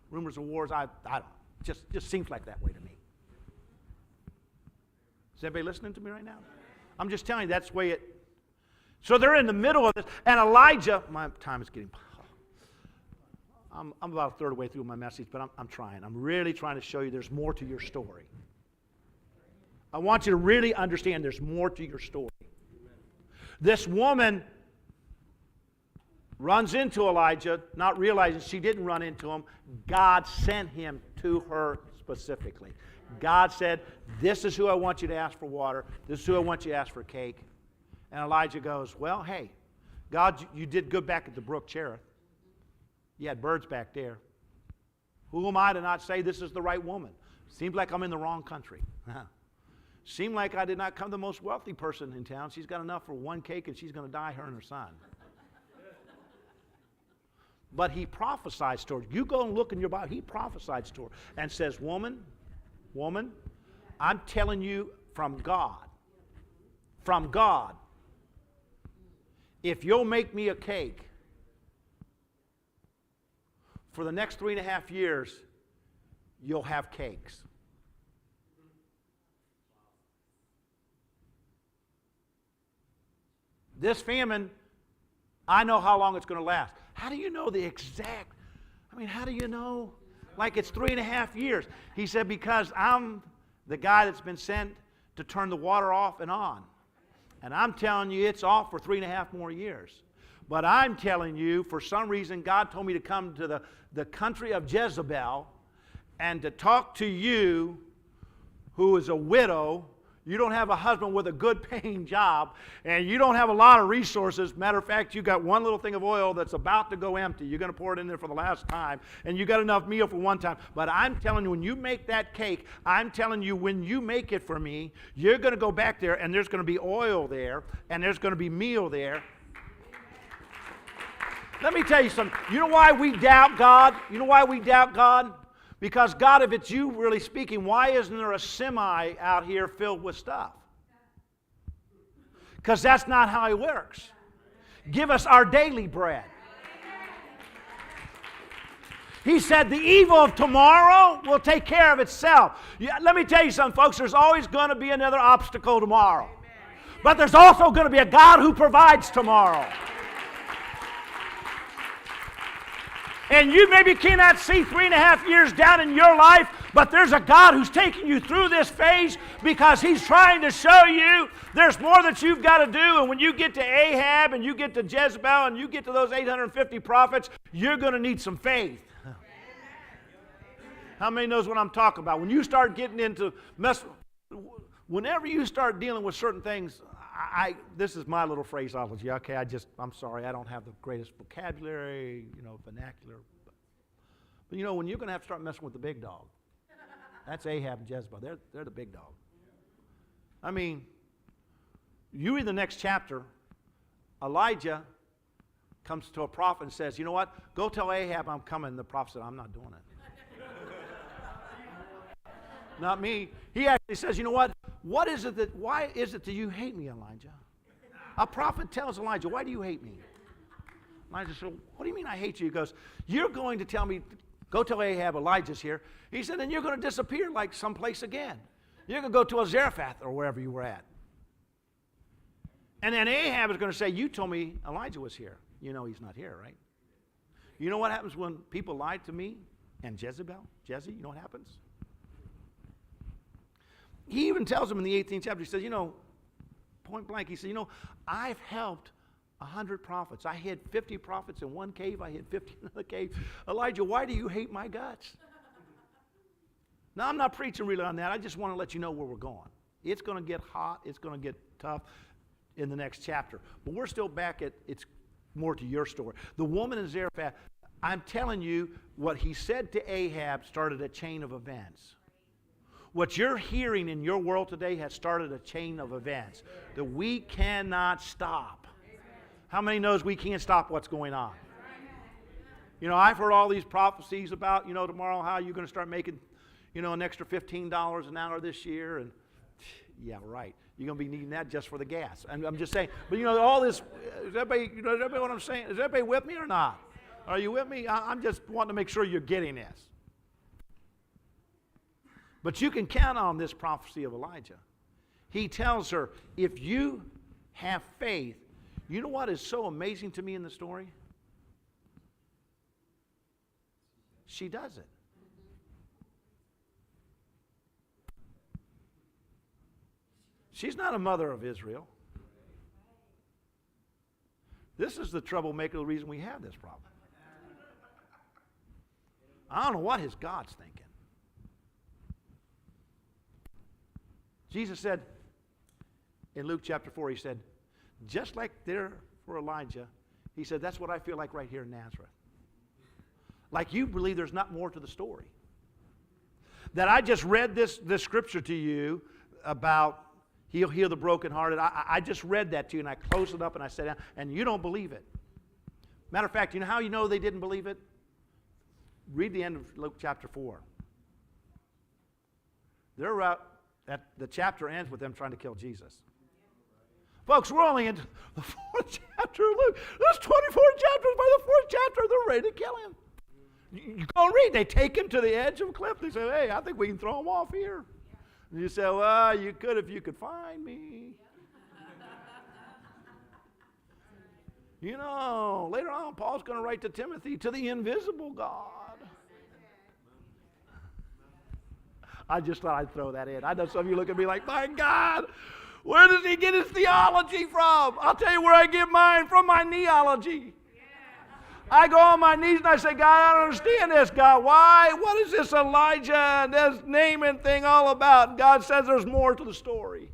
rumors of wars, I don't know. Just seems like that way to me. Is everybody listening to me right now? I'm just telling you, that's the way it. So they're in the middle of this. And Elijah, my time is getting. I'm about a third of the way through my message, but I'm trying. I'm really trying to show you there's more to your story. I want you to really understand there's more to your story. This woman runs into Elijah, not realizing she didn't run into him. God sent him to her specifically. God said, this is who I want you to ask for water. This is who I want you to ask for cake. And Elijah goes, well, hey, God, you did good back at the brook Cherith. You had birds back there. Who am I to not say this is the right woman? Seems like I'm in the wrong country. Seemed like I did not come the most wealthy person in town. She's got enough for one cake and she's going to die, her and her son. But he prophesied to her. You go and look in your Bible. He prophesied to her and says, woman, I'm telling you from God, if you'll make me a cake, for the next 3.5 years, you'll have cakes. This famine, I know how long it's going to last. How do you know the exact? How do you know? Like it's 3.5 years. He said, because I'm the guy that's been sent to turn the water off and on. And I'm telling you it's off for 3.5 more years. But I'm telling you, for some reason, God told me to come to the country of Jezebel and to talk to you, who is a widow. You don't have a husband with a good paying job, and you don't have a lot of resources. Matter of fact, you got one little thing of oil that's about to go empty. You're going to pour it in there for the last time, and you got enough meal for one time. But I'm telling you, when you make that cake, I'm telling you, when you make it for me, you're going to go back there, and there's going to be oil there, and there's going to be meal there. Let me tell you something. You know why we doubt God? You know why we doubt God? Because God, if it's you really speaking, why isn't there a semi out here filled with stuff? Because that's not how He works. Give us our daily bread. He said the evil of tomorrow will take care of itself. Let me tell you something, folks. There's always going to be another obstacle tomorrow. But there's also going to be a God who provides tomorrow. And you maybe cannot see 3.5 years down in your life, but there's a God who's taking you through this phase because He's trying to show you there's more that you've got to do. And when you get to Ahab and you get to Jezebel and you get to those 850 prophets, you're going to need some faith. How many knows what I'm talking about? When you start getting into whenever you start dealing with certain things, this is my little phraseology, okay? I'm sorry, I don't have the greatest vocabulary, vernacular. But when you're going to have to start messing with the big dog, that's Ahab and Jezebel. They're the big dog. You read the next chapter, Elijah comes to a prophet and says, you know what? Go tell Ahab I'm coming. The prophet said, I'm not doing it. Not me. He actually says, you know what? Why is it that you hate me, Elijah? A prophet tells Elijah, why do you hate me? Elijah said, what do you mean I hate you? He goes, you're going to tell me, go tell Ahab, Elijah's here. He said, and you're going to disappear like someplace again. You're going to go to a Zarephath or wherever you were at. And then Ahab is going to say, you told me Elijah was here. You know he's not here, right? You know what happens when people lie to me and Jezebel? You know what happens? He even tells him in the 18th chapter, he says, point blank, he said, I've helped 100 prophets. I hid 50 prophets in one cave. I hid 50 in another cave. Elijah, why do you hate my guts? Now, I'm not preaching really on that. I just want to let you know where we're going. It's going to get hot. It's going to get tough in the next chapter. But we're still back at, it's more to your story. The woman in Zarephath, I'm telling you, what he said to Ahab started a chain of events. What you're hearing in your world today has started a chain of events that we cannot stop. How many knows we can't stop what's going on? You know, I've heard all these prophecies about, you know, tomorrow how you're going to start making, you know, an extra $15 an hour this year. And yeah, right. You're going to be needing that just for the gas. I'm just saying. But, you know, all this, is everybody what I'm saying? Is everybody with me or not? Are you with me? I'm just wanting to make sure you're getting this. But you can count on this prophecy of Elijah. He tells her, if you have faith, you know what is so amazing to me in the story? She does it. She's not a mother of Israel. This is the troublemaker, the reason we have this problem. I don't know what his God's thinking. Jesus said in Luke chapter 4, he said, just like there for Elijah, he said, that's what I feel like right here in Nazareth. Like you believe there's not more to the story. That I just read this scripture to you about he'll heal the brokenhearted. I just read that to you, and I closed it up, and I sat down, and you don't believe it. Matter of fact, you know how you know they didn't believe it? Read the end of Luke chapter 4. The chapter ends with them trying to kill Jesus. Folks, we're only in the 4th chapter of Luke. There's 24 chapters. By the 4th chapter, they're ready to kill him. You go and read. They take him to the edge of a cliff. They say, hey, I think we can throw him off here. And you say, well, you could if you could find me. You know, later on, Paul's going to write to Timothy, to the invisible God. I just thought I'd throw that in. I know some of you look at me like, my God, where does he get his theology from? I'll tell you where I get mine, from my neology. I go on my knees and I say, God, I don't understand this, God. Why? What is this Elijah and this naming thing all about? And God says there's more to the story.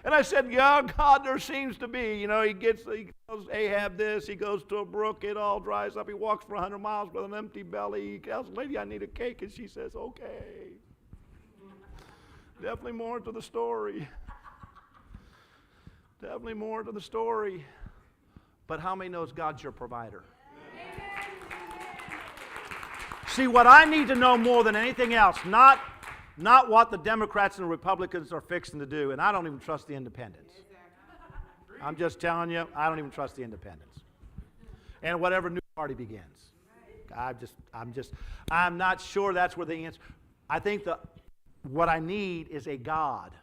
And I said, yeah, God, there seems to be. You know, he tells Ahab this. He goes to a brook. It all dries up. He walks for 100 miles with an empty belly. He tells the lady, I need a cake. And she says, okay. Definitely more to the story. Definitely more to the story. But how many knows God's your provider? See, what I need to know more than anything else, not what the Democrats and the Republicans are fixing to do, and I don't even trust the independents. I'm just telling you, I don't even trust the independents. And whatever new party begins. I'm not sure that's where the answer. I think what I need is a God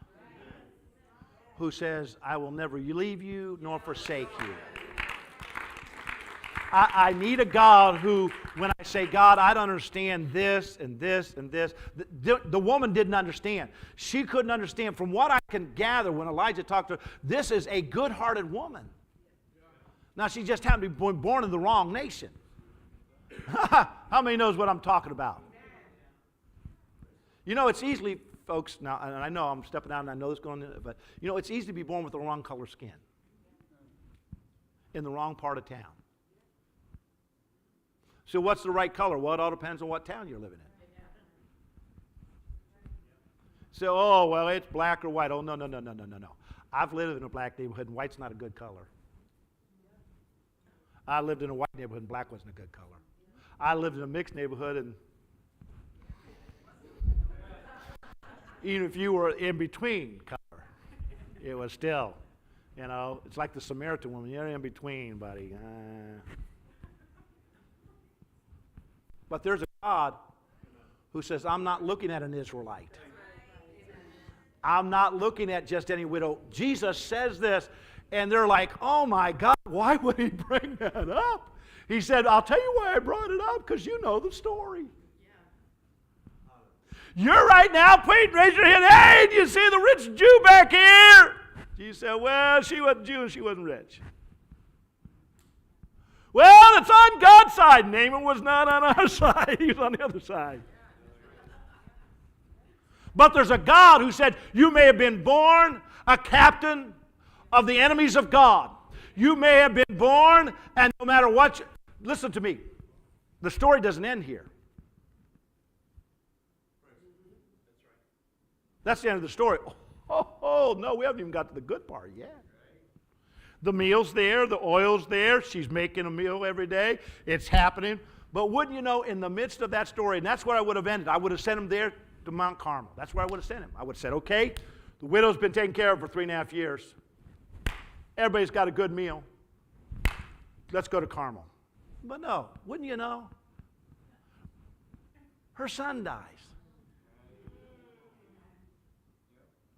who says, I will never leave you nor forsake you. I need a God who, when I say, God, I don't understand this and this and this. The woman didn't understand. She couldn't understand. From what I can gather when Elijah talked to her, this is a good-hearted woman. Now, she just happened to be born in the wrong nation. How many knows what I'm talking about? You know, it's easily, folks, now, and I know I'm stepping out and I know this going on, but, you know, it's easy to be born with the wrong color skin in the wrong part of town. So what's the right color? Well, it all depends on what town you're living in. So, oh, well, it's black or white. Oh, no. I've lived in a black neighborhood, and white's not a good color. I lived in a white neighborhood, and black wasn't a good color. I lived in a mixed neighborhood, and even if you were in between color, it was still, you know, it's like the Samaritan woman. You're in between, buddy. But there's a God who says, I'm not looking at an Israelite. I'm not looking at just any widow. Jesus says this, and they're like, oh my God, why would he bring that up? He said, I'll tell you why I brought it up, because you know the story. You're right now, please raise your hand. Hey, do you see the rich Jew back here? Jesus said, well, she wasn't Jew and she wasn't rich. Well, it's on God's side. Naaman was not on our side. He was on the other side. But there's a God who said, you may have been born a captain of the enemies of God. You may have been born, and no matter what, listen to me. The story doesn't end here. That's the end of the story. Oh, no, we haven't even got to the good part yet. The meal's there, the oil's there, she's making a meal every day, it's happening. But wouldn't you know, in the midst of that story, and that's where I would have ended, I would have sent him there to Mount Carmel. That's where I would have sent him. I would have said, okay, the widow's been taken care of for 3.5 years. Everybody's got a good meal. Let's go to Carmel. But no, wouldn't you know? Her son dies.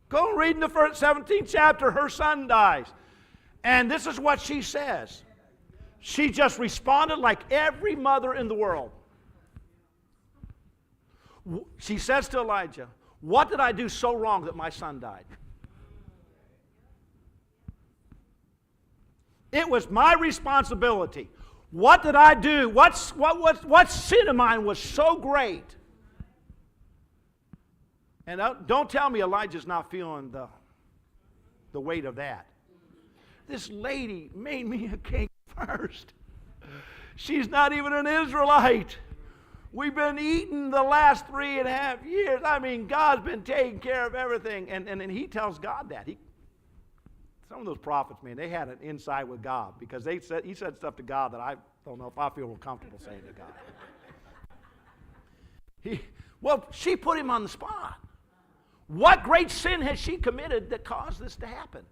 Go and read in the 17th chapter, her son dies. And this is what she says. She just responded like every mother in the world. She says to Elijah, what did I do so wrong that my son died? It was my responsibility. What did I do? What sin of mine was so great? And don't tell me Elijah's not feeling the weight of that. This lady made me a cake first. She's not even an Israelite. We've been eating the last 3.5 years. I mean, God's been taking care of everything. And he tells God that. Some of those prophets, man, they had an insight with God because he said stuff to God that I don't know if I feel real comfortable saying to God. Well, she put him on the spot. What great sin has she committed that caused this to happen?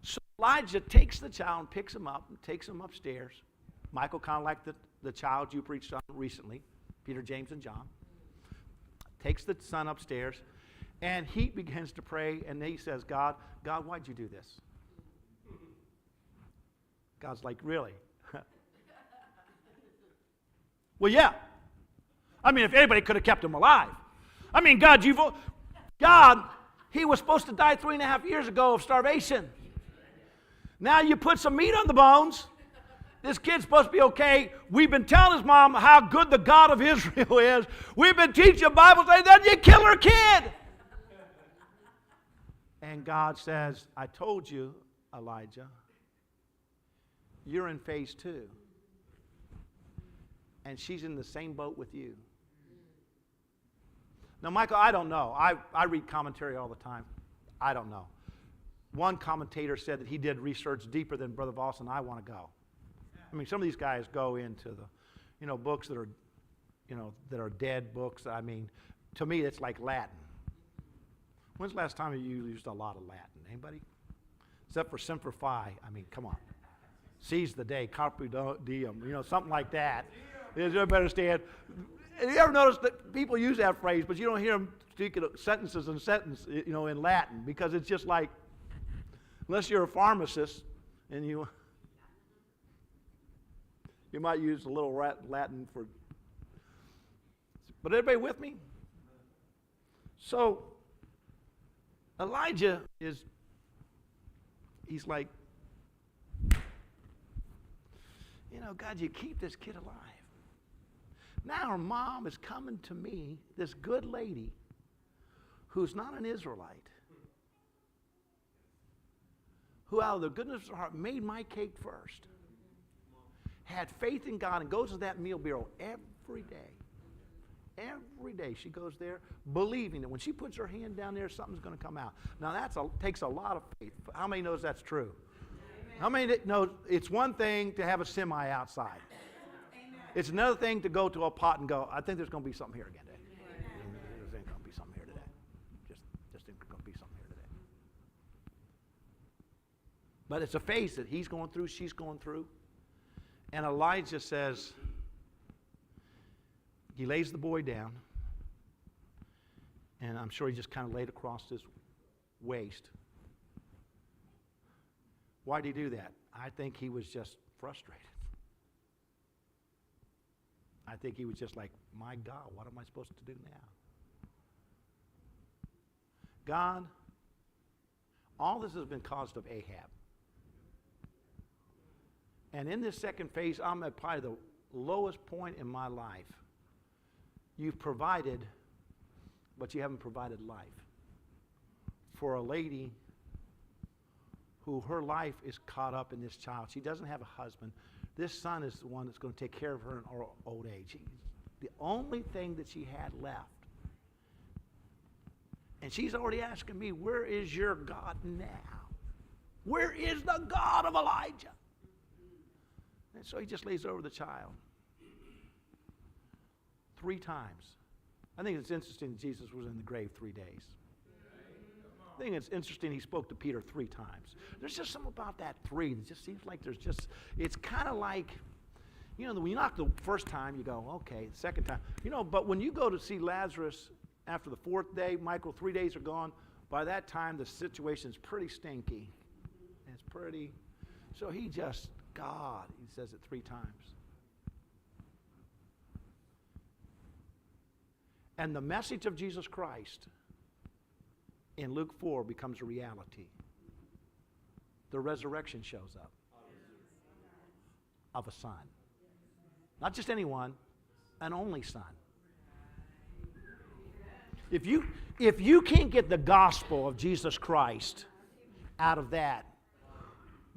So Elijah takes the child and picks him up and takes him upstairs. Michael, kind of like the child you preached on recently, Peter, James, and John. Takes the son upstairs, and he begins to pray, and he says, God, why'd you do this? God's like, really? Well, yeah. I mean, if anybody could have kept him alive. I mean, God, he was supposed to die 3.5 years ago of starvation. Now you put some meat on the bones. This kid's supposed to be okay. We've been telling his mom how good the God of Israel is. We've been teaching Bible study, then you kill her kid. And God says, I told you, Elijah, you're in phase 2. And she's in the same boat with you. Now, Michael, I don't know. I read commentary all the time. I don't know. One commentator said that he did research deeper than Brother Voss and I want to go. I mean, some of these guys go into the, books that are, that are dead books. I mean, to me, it's like Latin. When's the last time you used a lot of Latin? Anybody? Except for Semper Fi. I mean, come on. Seize the day, carpe diem, something like that. You better understand. You ever notice that people use that phrase, but you don't hear them speaking of sentences and in Latin, because it's just like, unless you're a pharmacist and you might use a little Latin for. But everybody with me? So Elijah he's like, God, you keep this kid alive. Now her mom is coming to me, this good lady, who's not an Israelite, who out of the goodness of her heart made my cake first, had faith in God, and goes to that meal bureau every day. Every day she goes there, believing that when she puts her hand down there, something's going to come out. Now takes a lot of faith. How many knows that's true? Amen. How many knows it's one thing to have a semi outside? Amen. It's another thing to go to a pot and go, I think there's going to be something here again today. There's going to be something here today. Just think there's going to be something here today. But it's a phase that he's going through, she's going through. And Elijah says, he lays the boy down, and I'm sure he just kind of laid across his waist. Why did he do that? I think he was just frustrated. I think he was just like, my God, what am I supposed to do now? God, all this has been caused of Ahab. And in this second phase, I'm at probably the lowest point in my life. You've provided, but you haven't provided life. For a lady who her life is caught up in this child. She doesn't have a husband. This son is the one that's going to take care of her in her old age. The only thing that she had left. And she's already asking me, where is your God now? Where is the God of Elijah? And so he just lays over the child 3 times. I think it's interesting that Jesus was in the grave 3 days. I think it's interesting he spoke to Peter 3 times. There's just something about that 3 that just seems like it's kind of like, when you knock the first time, you go, okay, the second time. But when you go to see Lazarus after the 4th day, Michael, 3 days are gone. By that time, the situation's pretty stinky. It's pretty, so he says it 3 times. And the message of Jesus Christ in Luke 4 becomes a reality. The resurrection shows up of a son. Not just anyone, an only son. If you can't get the gospel of Jesus Christ out of that,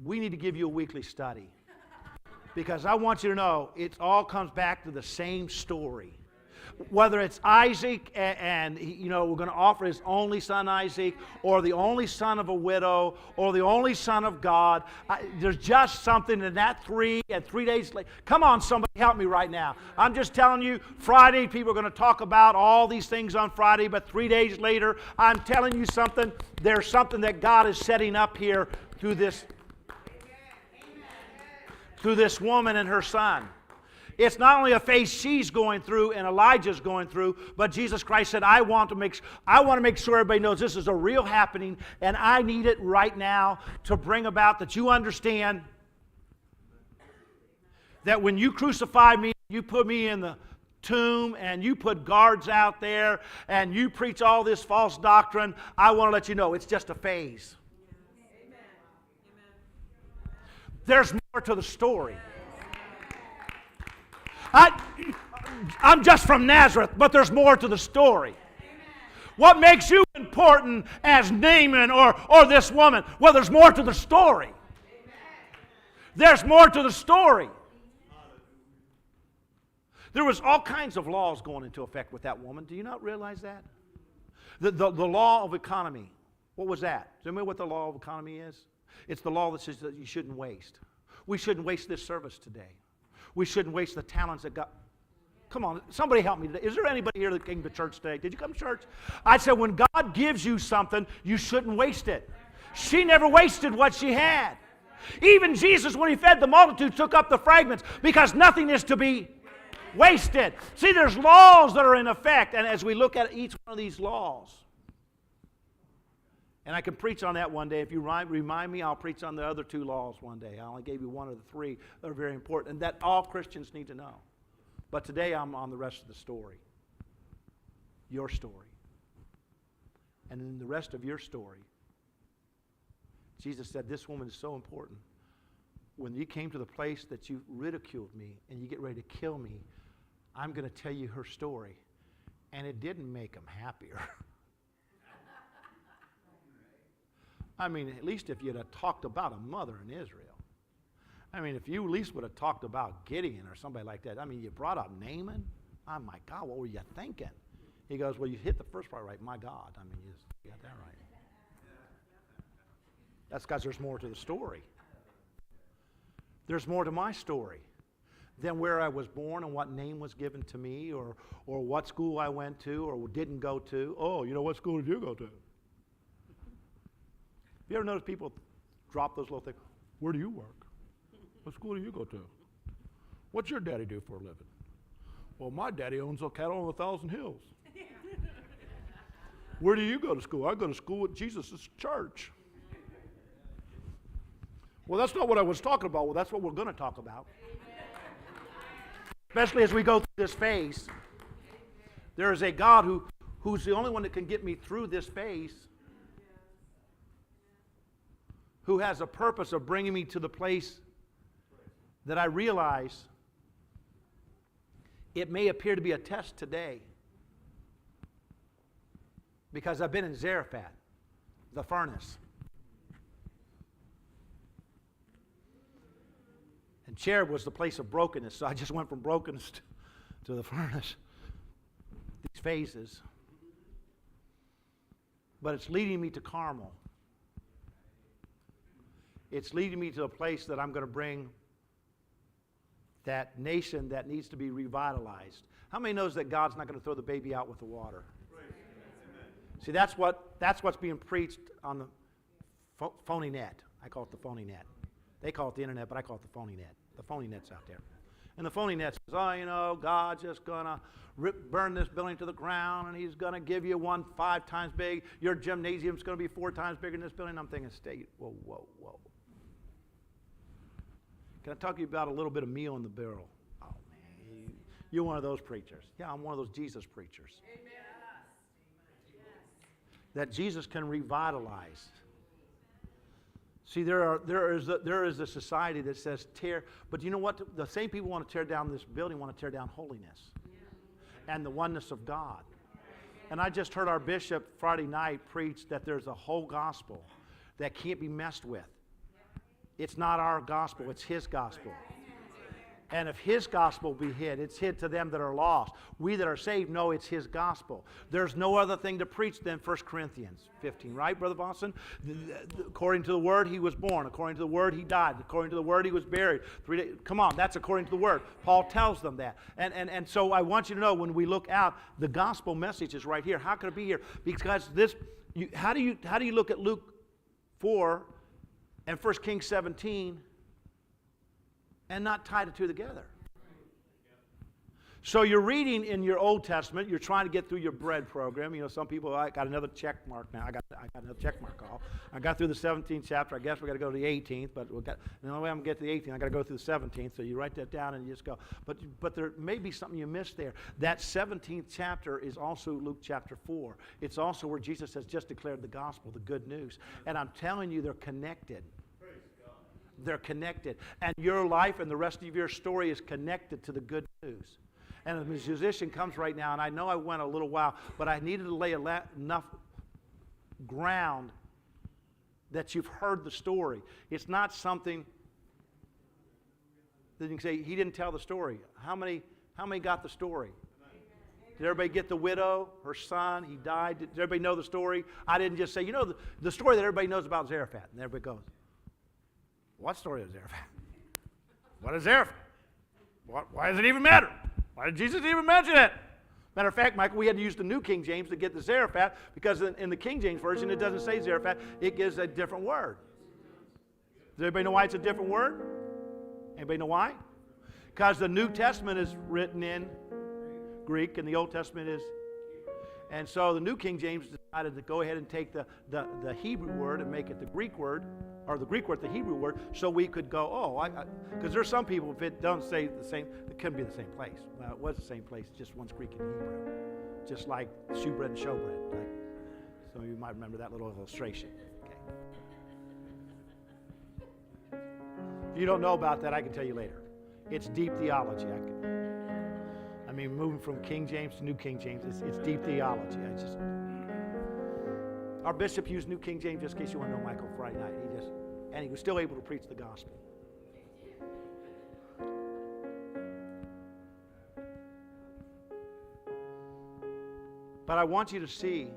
we need to give you a weekly study. Because I want you to know, it all comes back to the same story. Whether it's Isaac and we're going to offer his only son Isaac, or the only son of a widow, or the only son of God. There's just something in that 3 and 3 days later. Come on, somebody help me right now. I'm just telling you, Friday, people are going to talk about all these things on Friday, but 3 days later, I'm telling you something. There's something that God is setting up here through this woman and her son. It's not only a phase she's going through and Elijah's going through, but Jesus Christ said, I want to make sure everybody knows this is a real happening, and I need it right now to bring about that you understand that when you crucify me, you put me in the tomb and you put guards out there and you preach all this false doctrine. I want to let you know it's just a phase. Amen. There's more to the story. I'm just from Nazareth, but there's more to the story. What makes you important as Naaman or this woman? Well, there's more to the story. There's more to the story. There was all kinds of laws going into effect with that woman. Do you not realize that? The law of economy. What was that? Do you remember what the law of economy is? It's the law that says that you shouldn't waste. We shouldn't waste this service today. We shouldn't waste the talents that God... Come on, somebody help me today. Is there anybody here that came to church today? Did you come to church? I said when God gives you something, you shouldn't waste it. She never wasted what she had. Even Jesus, when he fed the multitude, took up the fragments because nothing is to be wasted. See, there's laws that are in effect, and as we look at each one of these laws, and I can preach on that one day. If you remind me, I'll preach on the other 2 laws one day. I only gave you 1 of the 3 that are very important and that all Christians need to know. But today I'm on the rest of the story. Your story. And in the rest of your story, Jesus said, this woman is so important. When you came to the place that you ridiculed me and you get ready to kill me, I'm going to tell you her story. And it didn't make them happier. I mean, at least if you'd have talked about a mother in Israel. I mean, if you at least would have talked about Gideon or somebody like that. I mean, you brought up Naaman. Oh, my God, what were you thinking? He goes, well, you hit the first part right. My God. I mean, you got that right. That's because there's more to the story. There's more to my story than where I was born and what name was given to me or what school I went to or didn't go to. Oh, what school did you go to? You ever notice people drop those little things? Where do you work? What school do you go to? What's your daddy do for a living? Well, my daddy owns a cattle on 1,000 hills. Where do you go to school? I go to school at Jesus' church. Well, that's not what I was talking about. Well, that's what we're going to talk about. Especially as we go through this phase. There is a God who's the only one that can get me through this phase, who has a purpose of bringing me to the place that I realize it may appear to be a test today because I've been in Zarephath, the furnace. And Cherub was the place of brokenness, so I just went from brokenness to the furnace. These phases. But it's leading me to Carmel. It's leading me to a place that I'm going to bring that nation that needs to be revitalized. How many knows that God's not going to throw the baby out with the water? See, that's what's being preached on the phony net. I call it the phony net. They call it the internet, but I call it the phony net. The phony net's out there. And the phony net says, oh, you know, God's just going to burn this building to the ground, and he's going to give you one 5 times big. Your gymnasium's going to be 4 times bigger than this building. I'm thinking, stay, whoa, whoa, whoa. Can I talk to you about a little bit of meal in the barrel? Oh, man, you're one of those preachers. Yeah, I'm one of those Jesus preachers. Amen. That Jesus can revitalize. See, there is a society that says tear, but you know what? The same people want to tear down this building want to tear down holiness and the oneness of God. And I just heard our bishop Friday night preach that there's a whole gospel that can't be messed with. It's not our gospel, it's his gospel. And if his gospel be hid, it's hid to them that are lost. We that are saved know it's his gospel. There's no other thing to preach than 1 Corinthians 15, right, Brother Boston? According to the word, he was born. According to the word, he died. According to the word, he was buried. 3 days. Come on, that's according to the word. Paul tells them that. And so I want you to know, when we look out, the gospel message is right here. How could it be here? Because this, how do you look at Luke 4 and 1 Kings 17 and not tie the two together? So you're reading in your Old Testament, you're trying to get through your bread program. You know, some people, I got another check mark now. I got another check mark call. I got through the 17th chapter. I guess we got to go to the 18th, but the only way I'm going to get to the 18th, I got to go through the 17th. So you write that down and you just go. But there may be something you missed there. That 17th chapter is also Luke chapter 4. It's also where Jesus has just declared the gospel, the good news. And I'm telling you, they're connected. They're connected. And your life and the rest of your story is connected to the good news. And the musician comes right now, and I know I went a little while, but I needed to lay enough ground that you've heard the story. It's not something that you can say, he didn't tell the story. How many got the story? Did everybody get the widow, her son, he died? Did everybody know the story? I didn't just say, you know, the story that everybody knows about Zarephath. And everybody goes, what story is Zarephath? What is Zarephath? Why does it even matter? Why did Jesus even mention it? Matter of fact, Michael, we had to use the New King James to get the Zarephath, because in the King James Version it doesn't say Zarephath, it gives a different word. Does everybody know why it's a different word? Anybody know why? Because the New Testament is written in Greek and the Old Testament is... And so the New King James decided to go ahead and take the Hebrew word and make it the Greek word, or the Greek word the Hebrew word, so we could go, because there's some people, if it don't say the same, it couldn't be the same place. Well, it was the same place, just one's Greek and Hebrew. Just like shoebread and showbread. Right? Some of you might remember that little illustration. Okay. If you don't know about that, I can tell you later. It's deep theology. I mean, moving from King James to New King James, it's deep theology. Our bishop used New King James, just in case you want to know Michael, Friday night. And he was still able to preach the gospel. But I want you to see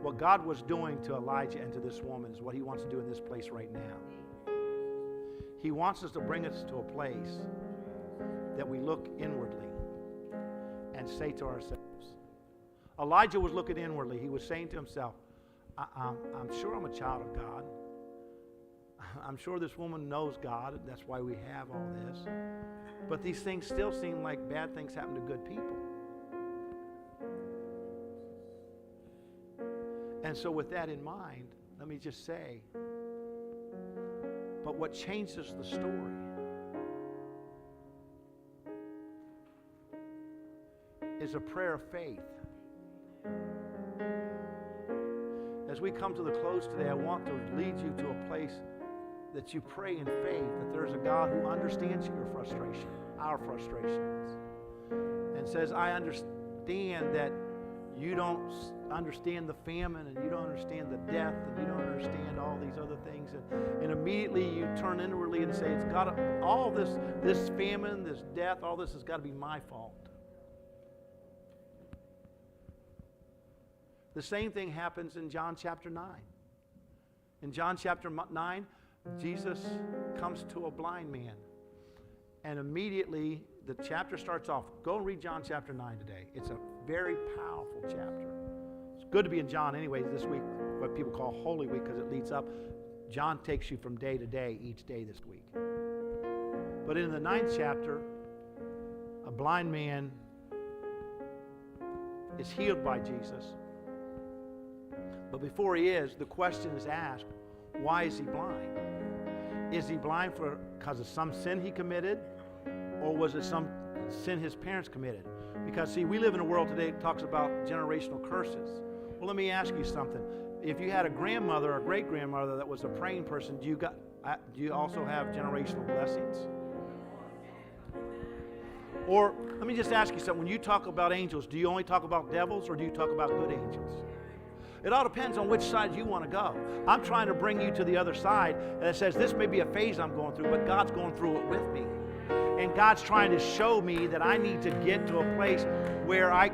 what God was doing to Elijah and to this woman is what he wants to do in this place right now. He wants us to bring us to a place that we look inwardly and say to ourselves. Elijah was looking inwardly. He was saying to himself, I'm sure I'm a child of God. I'm sure this woman knows God. That's why we have all this. But these things still seem like bad things happen to good people. And so with that in mind, let me just say, but what changes the story is a prayer of faith. As we come to the close today, I want to lead you to a place that you pray in faith that there's a God who understands your frustration, our frustrations, and says, I understand that you don't understand the famine, and you don't understand the death, and you don't understand all these other things. And immediately you turn inwardly and say, it's got to, all this famine, this death, all this has got to be my fault. The same thing happens in John chapter 9. In John chapter 9, Jesus comes to a blind man. And immediately the chapter starts off. Go and read John chapter 9 today. It's a very powerful chapter. It's good to be in John anyway this week, what people call Holy Week, because it leads up. John takes you from day to day, each day this week. But in the 9th chapter, a blind man is healed by Jesus. But before he is, the question is asked, why is he blind? Is he blind because of some sin he committed? Or was it some sin his parents committed? Because, see, we live in a world today that talks about generational curses. Well, let me ask you something. If you had a grandmother or great-grandmother that was a praying person, do you also have generational blessings? Or let me just ask you something. When you talk about angels, do you only talk about devils or do you talk about good angels? It all depends on which side you want to go. I'm trying to bring you to the other side that says this may be a phase I'm going through, but God's going through it with me. And God's trying to show me that I need to get to a place where I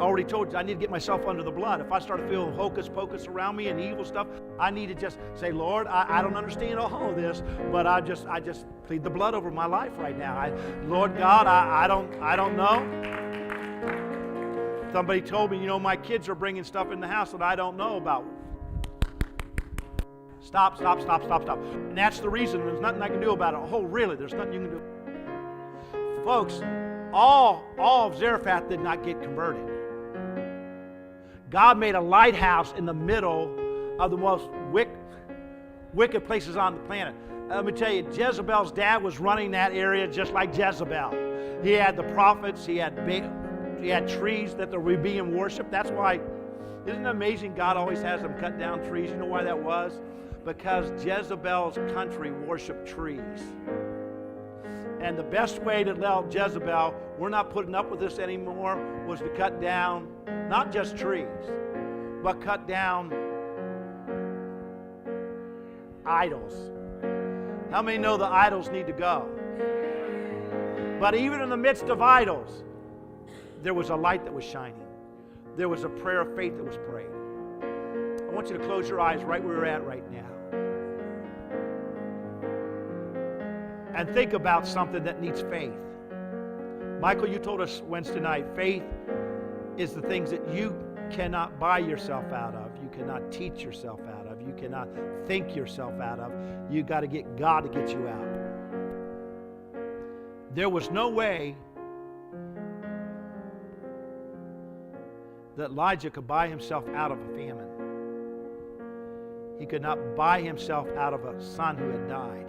already told you I need to get myself under the blood. If I start feeling hocus pocus around me and evil stuff, I need to just say, Lord, I don't understand all of this, but I just plead the blood over my life right now. Lord God, I don't know. Somebody told me, my kids are bringing stuff in the house that I don't know about. Stop. And that's the reason. There's nothing I can do about it. Oh, really? There's nothing you can do. Folks, all of Zarephath did not get converted. God made a lighthouse in the middle of the most wicked places on the planet. Let me tell you, Jezebel's dad was running that area just like Jezebel. He had the prophets, he had trees that were being worshipped. That's why, isn't it amazing God always has them cut down trees? You know why that was? Because Jezebel's country worshipped trees. And the best way to tell Jezebel, we're not putting up with this anymore, was to cut down not just trees, but cut down idols. How many know the idols need to go? But even in the midst of idols, there was a light that was shining. There was a prayer of faith that was prayed. I want you to close your eyes right where you're at right now. And think about something that needs faith. Michael, you told us Wednesday night, faith is the things that you cannot buy yourself out of. You cannot teach yourself out of. You cannot think yourself out of. You got to get God to get you out. There was no way that Elijah could buy himself out of a famine. He could not buy himself out of a son who had died.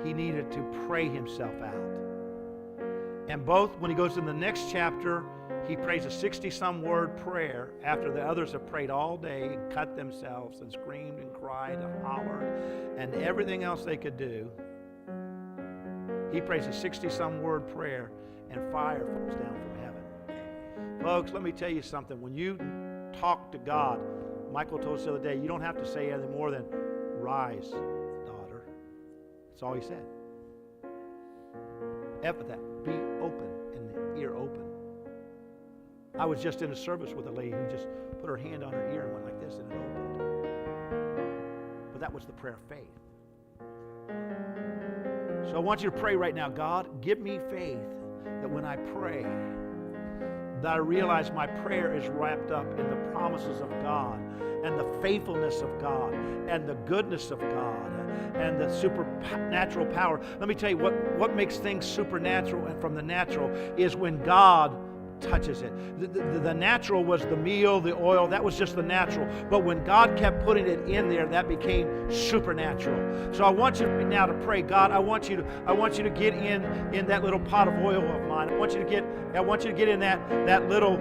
He needed to pray himself out. And both, when he goes in the next chapter, he prays a 60-some word prayer after the others have prayed all day and cut themselves and screamed and cried and hollered and everything else they could do. He prays a 60-some word prayer and fire falls down from heaven. Folks, let me tell you something. When you talk to God, Michael told us the other day, you don't have to say anything more than, rise, daughter. That's all he said. Epithet, be open, and the ear open. I was just in a service with a lady who just put her hand on her ear and went like this, and it opened. But that was the prayer of faith. So I want you to pray right now, God, give me faith that when I pray, that I realize my prayer is wrapped up in the promises of God and the faithfulness of God and the goodness of God and the supernatural power. Let me tell you what makes things supernatural and from the natural is when God touches it. The natural was the meal, the oil, that was just the natural. But when God kept putting it in there, that became supernatural. So I want you right now to pray, God, I want you to get in that little pot of oil of mine. I want you to get in that little